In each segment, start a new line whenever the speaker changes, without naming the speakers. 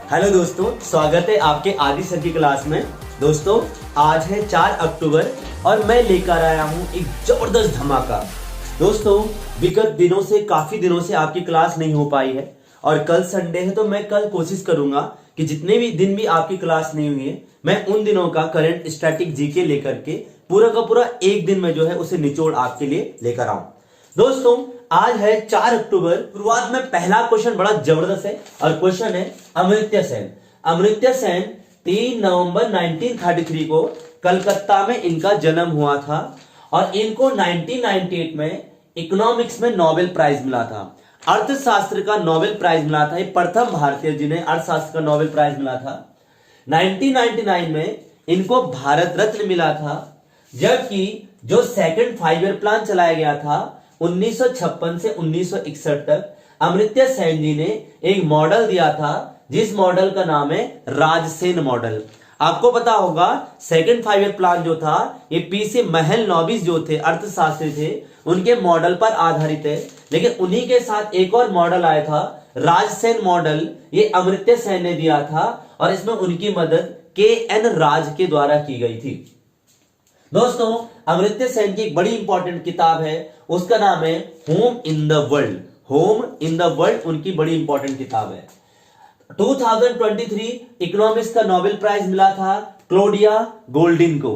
Hello दोस्तों, स्वागत है आपके आदि सर की क्लास में। दोस्तों, आज है 4 अक्टूबर और मैं लेकर आया हूं एक जबरदस्त धमाका। दोस्तों, विगत दिनों से काफी दिनों से आपकी क्लास नहीं हो पाई है और कल संडे है तो मैं कल कोशिश करूंगा कि जितने भी दिन भी आपकी क्लास नहीं हुई है मैं उन दिनों का करंट स्टैटिक जीके लेकर के पूरा का पूरा एक दिन में जो है उसे निचोड़ आपके लिए लेकर आऊं। दोस्तों, आज है 4 अक्टूबर। शुरुआत में पहला क्वेश्चन बड़ा जबरदस्त है और क्वेश्चन है अमर्त्य सेन। अमर्त्य सेन 3 नवंबर 1933 को कलकत्ता में इनका जन्म हुआ था और इनको 1998 में इकोनॉमिक्स में नोबेल प्राइज मिला था। अर्थशास्त्र का नोबेल प्राइज मिला था। ये प्रथम भारतीय जिन्हें अर्थशास्त्र का नोबेल प्राइज मिला था। 1999 में इनको भारत रत्न मिला था, जबकि जो सेकंड 5 ईयर प्लान चलाया गया था 1956 से 1961 तक अमर्त्य सेन जी ने एक मॉडल दिया था जिस मॉडल का नाम है राजसेन मॉडल। आपको पता होगा सेकंड 5 ईयर प्लान जो था ये पीसी महलनोबिस जो थे अर्थशास्त्री थे उनके मॉडल पर आधारित है, लेकिन उन्हीं के साथ एक और मॉडल आया था राजसेन मॉडल। ये अमर्त्य सेन ने दिया था और इसमें उनकी मदद के.एन. राज के द्वारा की गई थी। दोस्तों, अमर्त्य सेन की एक बड़ी इंपॉर्टेंट किताब है, उसका नाम है home in the world. Home in the world उनकी बड़ी इंपॉर्टेंट किताब है। 2023 इकोनॉमिक्स का नोबेल प्राइज मिला था क्लोडिया गोल्डिन को,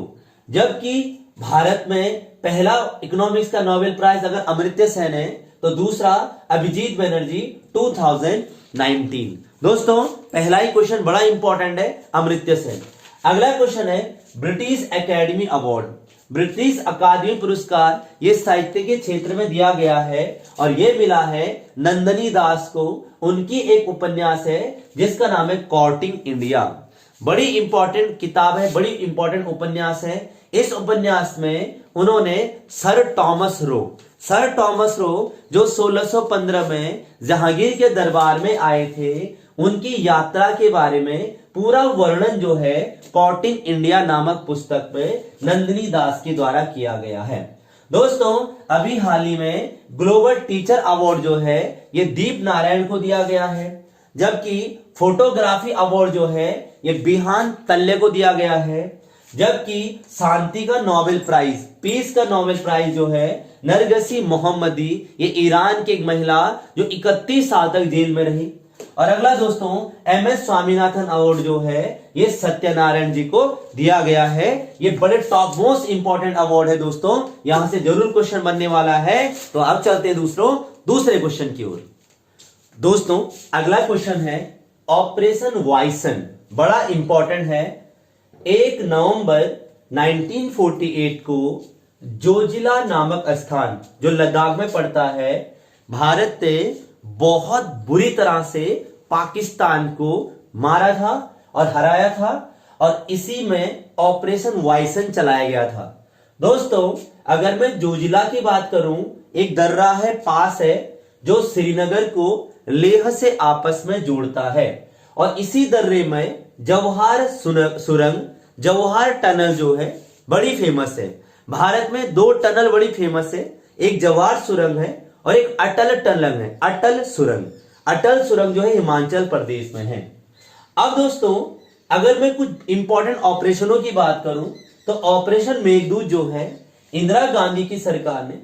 जबकि भारत में पहला इकोनॉमिक्स का नोबेल प्राइज अगर अमर्त्य सेन है तो दूसरा अभिजीत बनर्जी 2019। दोस्तों, पहला ही क्वेश्चन बड़ा इंपॉर्टेंट है अमर्त्य सेन। अगला क्वेश्चन है ब्रिटिश एकेडमी अवार्ड। ब्रिटिश अकादमी पुरस्कार ये साहित्य के क्षेत्र में दिया गया है और ये मिला है नंदिनी दास को। उनकी एक उपन्यास है जिसका नाम है कोर्टिंग इंडिया। बड़ी इंपॉर्टेंट किताब है, बड़ी इंपॉर्टेंट उपन्यास है। इस उपन्यास में उन्होंने सर टॉमस रो जो 1615 में जहांगीर के दरबार में आए थे उनकी यात्रा के बारे में पूरा वर्णन जो है कोर्टिंग इंडिया नामक पुस्तक में नंदिनी दास के द्वारा किया गया है। दोस्तों, अभी हाल ही में ग्लोबल टीचर अवार्ड जो है ये दीप नारायण को दिया गया है, जबकि फोटोग्राफी अवार्ड जो है ये बिहान तल्ले को दिया गया है, जबकि शांति का नोबेल प्राइज, पीस का नोबेल प्राइज जो है नरगिस मोहम्मदी, ये ईरान की एक महिला जो 31 साल तक जेल में रही। और अगला दोस्तों एम.एस. स्वामीनाथन अवार्ड जो है ये सत्यनारायण जी को दिया गया है। ये बड़े टॉप मोस्ट इंपॉर्टेंट अवार्ड है दोस्तों, यहां से जरूर क्वेश्चन बनने वाला है। तो अब चलते हैं दूसरे क्वेश्चन की ओर। दोस्तों, अगला क्वेश्चन है ऑपरेशन वाइसन। बड़ा इंपॉर्टेंट है। 1 नवंबर 1948 को जोजिला नामक स्थान जो लद्दाख में पड़ता है, भारत ने बहुत बुरी तरह से पाकिस्तान को मारा था और हराया था और इसी में ऑपरेशन वाइसन चलाया गया था। दोस्तों, अगर मैं जोजिला की बात करूं, एक दर्रा है पास है जो श्रीनगर को लेह से आपस में जोड़ता है और इसी दर्रे में जवाहर सुरंग, जवाहर टनल जो है बड़ी फेमस है। भारत में 2 टनल बड़ी फेमस है, एक जवाहर सुरंग है और एक अटल टनल है, अटल सुरंग जो है हिमाचल प्रदेश में है। अब दोस्तों, अगर मैं कुछ इंपॉर्टेंट ऑपरेशनों की बात करूं तो ऑपरेशन मेघदूत जो है इंदिरा गांधी की सरकार ने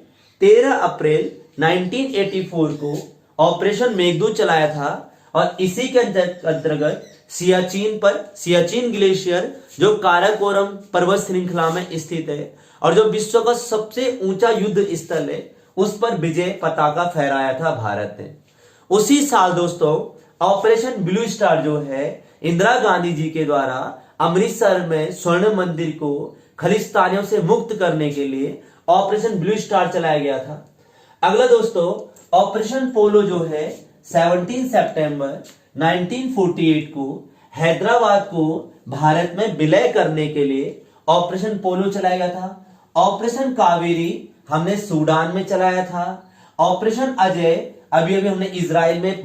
13 अप्रैल 1984 को ऑपरेशन मेघदूत चलाया था और इसी के अंतर्गत सियाचिन ग्लेशियर जो काराकोरम पर्वत श्रृंखला में स्थित है और जो विश्व का सबसे ऊंचा युद्ध स्थल है उस पर विजय पताका फहराया था भारत ने। उसी साल दोस्तों ऑपरेशन ब्लू स्टार जो है इंदिरा गांधी जी के द्वारा अमृतसर में स्वर्ण मंदिर को खलिस्तानियों से मुक्त करने के लिए ऑपरेशन ब्लू स्टार चलाया गया था। अगला दोस्तों ऑपरेशन पोलो जो है 17 सितंबर 1948 को हैदराबाद को भारत में विलय करने के लिए ऑपरेशन पोलो चलाया गया था। ऑपरेशन कावेरी हमने सूडान में चलाया था। ऑपरेशन अजय अभी हमने इजराइल में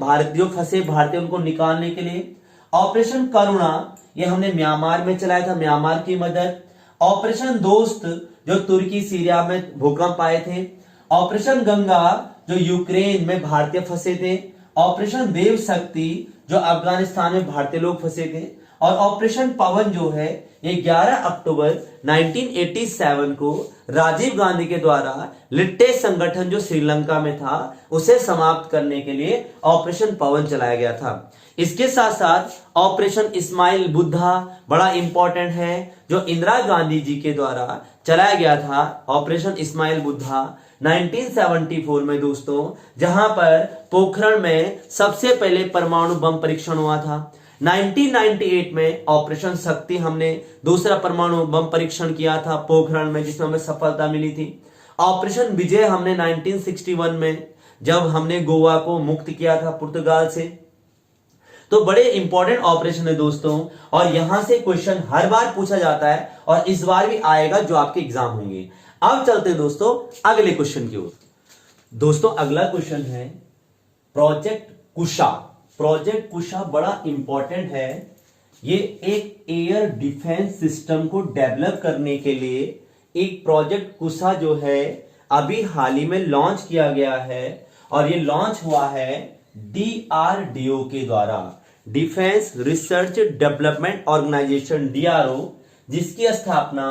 फंसे भारतीयों को निकालने के लिए। ऑपरेशन करुणा ये हमने म्यांमार में चलाया था, म्यांमार की मदद। ऑपरेशन दोस्त जो तुर्की सीरिया में भूकंप आए थे। ऑपरेशन गंगा जो यूक्रेन में भारतीय फंसे थे। ऑपरेशन देव शक्ति जो अफगानिस्तान में भारतीय लोग फंसे थे। और ऑपरेशन पवन जो है ये 11 अक्टूबर 1987 को राजीव गांधी के द्वारा लिट्टे संगठन जो श्रीलंका में था उसे समाप्त करने के लिए ऑपरेशन पवन चलाया गया था। इसके साथ साथ ऑपरेशन इस्माइल बुद्धा बड़ा इंपॉर्टेंट है, जो इंदिरा गांधी जी के द्वारा चलाया गया था। ऑपरेशन इस्माइल बुद्धा 1974 में दोस्तों, जहां पर पोखरण में सबसे पहले परमाणु बम परीक्षण हुआ था। 1998 में ऑपरेशन शक्ति हमने दूसरा परमाणु बम परीक्षण किया था पोखरण में, जिसमें हमें सफलता मिली थी। ऑपरेशन विजय हमने 1961 में जब हमने गोवा को मुक्त किया था पुर्तगाल से। तो बड़े इंपॉर्टेंट ऑपरेशन है दोस्तों, और यहां से क्वेश्चन हर बार पूछा जाता है और इस बार भी आएगा जो आपके एग्जाम होंगे। अब चलते हैं दोस्तों अगले क्वेश्चन की ओर। दोस्तों अगला क्वेश्चन है प्रोजेक्ट कुशा। प्रोजेक्ट कुशा बड़ा इंपॉर्टेंट है। ये एक एयर डिफेंस सिस्टम को डेवलप करने के लिए एक प्रोजेक्ट कुशा जो है अभी हाल ही में लॉन्च किया गया है, और ये लॉन्च हुआ है DRDO के द्वारा, defence research development organisation DRO, जिसकी स्थापना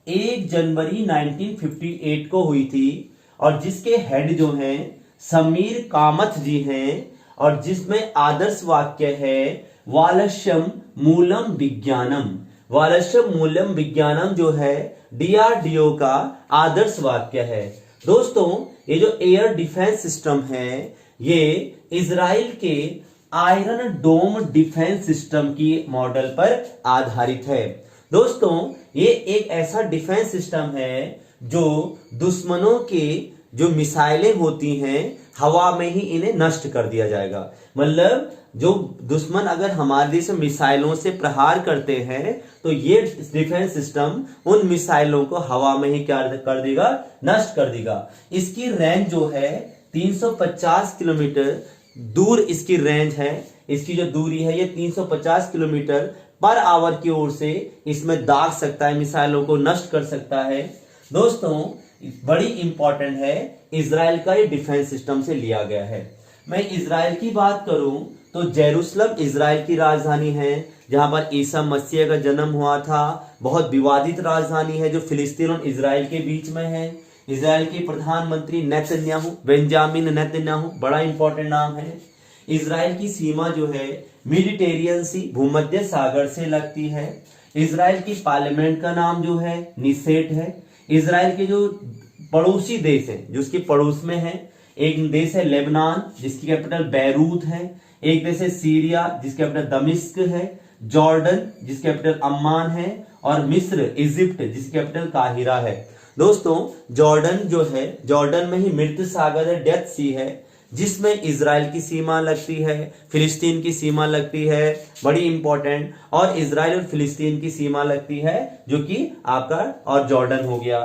1 जनवरी 1958 को हुई थी, और जिसके हेड जो हैं समीर कामथ जी हैं, और जिसमें आदर्श वाक्य है वालस्यम मूलम विज्ञानम। वालस्यम मूलम विज्ञानम जो है DRDO का आदर्श वाक्य है। दोस्तों ये जो एयर डिफेंस सिस्टम है ये इजराइल के आयरन डोम डिफेंस सिस्टम की मॉडल पर आधारित है। दोस्तों ये एक ऐसा डिफेंस सिस्टम है जो दुश्मनों के जो मिसाइलें होती हैं हवा में ही इन्हें नष्ट कर दिया जाएगा। मतलब जो दुश्मन अगर हमारे देश में मिसाइलों से प्रहार करते हैं तो ये डिफेंस सिस्टम उन मिसाइलों को हवा में ही क्या कर देगा, नष्ट कर देगा। इसकी रेंज जो है 350 किलोमीटर दूर इसकी रेंज है। इसकी जो दूरी है ये 350 किलोमीटर पर आवर की ओर से इसमें दाग सकता है, मिसाइलों को नष्ट कर सकता है। दोस्तों बड़ी इंपॉर्टेंट है, इजराइल का ये डिफेंस सिस्टम से लिया गया है। मैं इजराइल की बात करूं तो जेरूसलम इजराइल की राजधानी है, जहां पर ईसा मसीह का जन्म हुआ था। बहुत विवादित राजधानी है जो फिलिस्तीन और इजराइल के बीच में है। इजराइल के प्रधानमंत्री नेतन्याहू, बेंजामिन नेतन्याहू, बड़ा इंपॉर्टेंट नाम है। इजराइल की सीमा जो है मेडिटेरियन सी, भूमध्य सागर से लगती है। इजराइल की पार्लियामेंट का नाम जो है निसेट है। इजराइल के जो पड़ोसी देश है जो उसके पड़ोस में है, एक देश है लेबनान जिसकी कैपिटल बैरूत है, एक देश है सीरिया जिसकी कैपिटल दमिश्क है, जॉर्डन जिसकी कैपिटल अम्मान है, और मिस्र इजिप्ट जिसकी कैपिटल काहिरा है। दोस्तों जॉर्डन जो है, जॉर्डन में ही मृत सागर है, डेथ सी है, जिसमें इजराइल की सीमा लगती है, फिलिस्तीन की सीमा लगती है, बड़ी इंपॉर्टेंट, और इजराइल और फिलिस्तीन की सीमा लगती है जो कि आपका और जॉर्डन हो गया।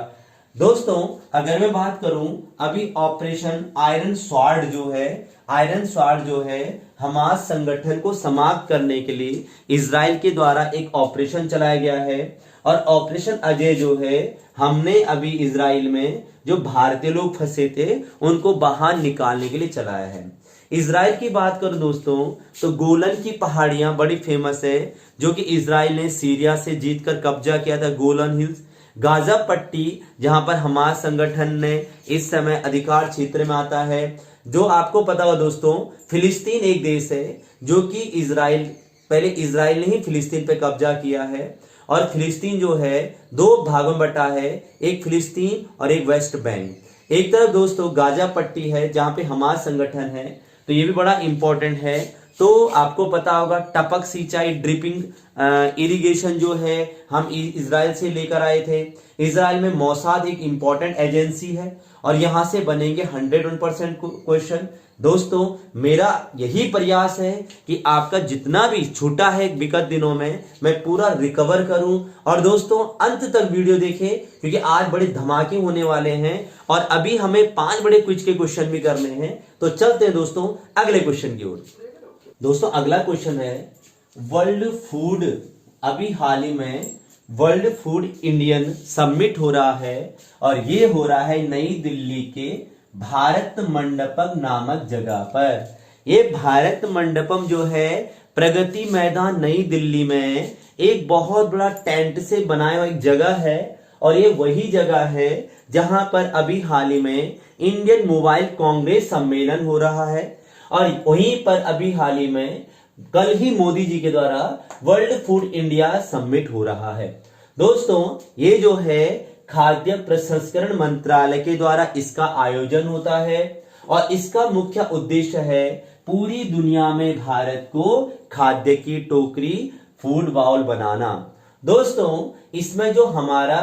दोस्तों अगर मैं बात करूं अभी ऑपरेशन आयरन स्वॉर्ड जो है, आयरन स्वॉर्ड जो है हमास संगठन को समाप्त करने के लिए इजराइल के द्वारा एक ऑपरेशन चलाया गया है। और ऑपरेशन अजय जो है हमने अभी इजराइल में जो भारतीय लोग फंसे थे उनको बाहर निकालने के लिए चलाया है। इजराइल की बात करूं दोस्तों तो गोलन की पहाड़ियां बड़ी फेमस है, जो कि इजराइल ने सीरिया से जीतकर कब्जा किया था, गोलन हिल्स। गाजा पट्टी जहां पर हमास संगठन ने इस समय अधिकार क्षेत्र में आता है। जो आपको पता होगा दोस्तों फिलिस्तीन एक देश है जो कि इजराइल, पहले इजराइल ने ही फिलिस्तीन पे कब्जा किया है, और फिलिस्तीन जो है दो भागों में बटा है, एक फिलिस्तीन और एक वेस्ट बैंक। एक तरफ दोस्तों गाजा पट्टी है जहां पे हमास संगठन है, तो ये भी बड़ा इंपॉर्टेंट है। तो आपको पता होगा टपक सिंचाई, ड्रिपिंग इरिगेशन जो है हम इजराइल से लेकर आए थे। इजराइल में मोसाद एक इंपॉर्टेंट एजेंसी है और यहां से बनेंगे 101% क्वेश्चन। दोस्तों मेरा यही प्रयास है कि आपका जितना भी छूटा है विगत दिनों में मैं पूरा रिकवर करूं। और दोस्तों अंत तक वीडियो देखें क्योंकि आज बड़े धमाके होने वाले हैं और अभी हमें 5 बड़े क्विज के क्वेश्चन भी करने हैं। तो चलते हैं दोस्तों अगले क्वेश्चन की ओर। दोस्तों अगला क्वेश्चन है वर्ल्ड फूड, अभी हाल ही में वर्ल्ड फूड इंडियन समिट हो रहा है और ये हो रहा है नई दिल्ली के भारत मंडपम नामक जगह पर। ये भारत मंडपम जो है प्रगति मैदान नई दिल्ली में एक बहुत बड़ा टेंट से बनाया हुआ एक जगह है, और ये वही जगह है जहां पर अभी हाल ही में इंडियन मोबाइल कांग्रेस सम्मेलन हो रहा है, और वहीं पर अभी हाल ही में कल ही मोदी जी के द्वारा वर्ल्ड फूड इंडिया समिट हो रहा है। दोस्तों ये जो है खाद्य प्रसंस्करण मंत्रालय के द्वारा इसका आयोजन होता है, और इसका मुख्य उद्देश्य है पूरी दुनिया में भारत को खाद्य की टोकरी फूड बाउल बनाना। दोस्तों इसमें जो हमारा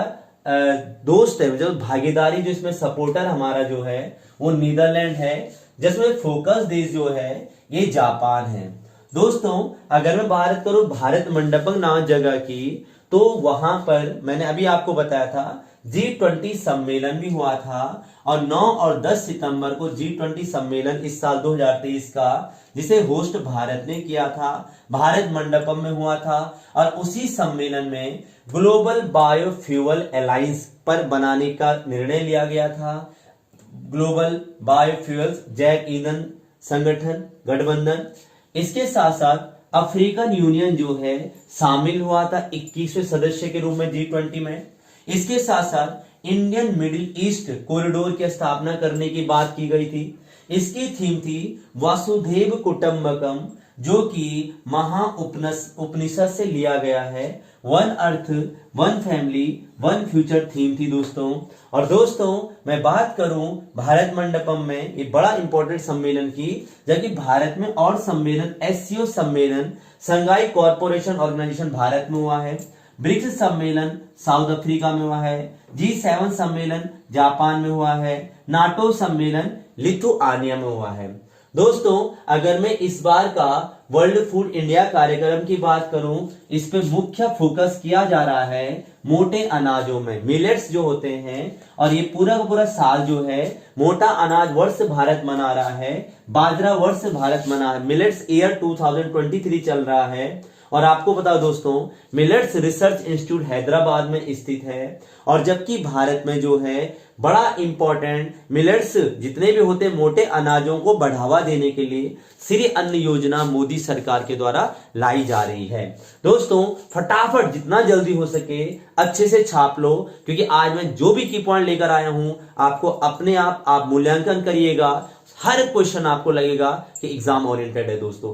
दोस्त है, जो भागीदारी, जो इसमें सपोर्टर हमारा जो है वो नीदरलैंड है, जिसमें फोकस देश जो है ये जापान है। दोस्तों अगर मैं बात करूं भारत मंडपम नाम जगह की, तो वहां पर मैंने अभी आपको बताया था G20 सम्मेलन भी हुआ था, और 9 और 10 सितंबर को G20 सम्मेलन इस साल 2023 का, जिसे होस्ट भारत ने किया था, भारत मंडपम में हुआ था, और उसी सम्मेलन में ग्लोबल बायोफ्यूल अलायंस पर बनाने का निर्णय लिया गया था। ग्लोबल बायोफ्यूल्स जैव ईंधन संगठन गठबंधन, इसके साथ साथ अफ्रीकन यूनियन जो है शामिल हुआ था 21वें सदस्य के रूप में G20 में। इसके साथ साथ इंडियन मिडिल ईस्ट कॉरिडोर की स्थापना करने की बात की गई थी। इसकी थीम थी वासुदेव कुटुंबकम, जो कि महा उपनिषद से लिया गया है। One earth one family one future theme थी दोस्तों। और दोस्तों मैं बात करूं भारत मंडपम में ये बड़ा इंपॉर्टेंट सम्मेलन की, जबकि भारत में और सम्मेलन SCO सम्मेलन संघाई कॉरपोरेशन ऑर्गेनाइजेशन भारत में हुआ है, ब्रिक्स सम्मेलन साउथ अफ्रीका में हुआ है, G7 सम्मेलन जापान में हुआ है, नाटो सम्मेलन लिथुआनिया में हुआ है। दोस्तों अगर मैं इस बार का वर्ल्ड फूड इंडिया कार्यक्रम की बात करूं, इस पे मुख्य फोकस किया जा रहा है मोटे अनाजों में, मिलेट्स जो होते हैं, और ये पूरा का पूरा साल जो है मोटा अनाज वर्ष भारत मना रहा है, बाजरा वर्ष भारत मना है, मिलेट्स ईयर 2023 चल रहा है। और आपको बताओ दोस्तों मिलेट्स रिसर्च इंस्टीट्यूट हैदराबाद में स्थित है, और जबकि भारत में जो है बड़ा इंपॉर्टेंट मिलेट्स जितने भी होते मोटे अनाजों को बढ़ावा देने के लिए श्री अन्न योजना मोदी सरकार के द्वारा लाई जा रही है। दोस्तों फटाफट जितना जल्दी हो सके अच्छे से छाप लो, क्योंकि आज मैं जो भी की पॉइंट लेकर आया हूं आपको अपने आप मूल्यांकन करिएगा। हर क्वेश्चन आपको लगेगा कि एग्जाम ओरिएंटेड है दोस्तों।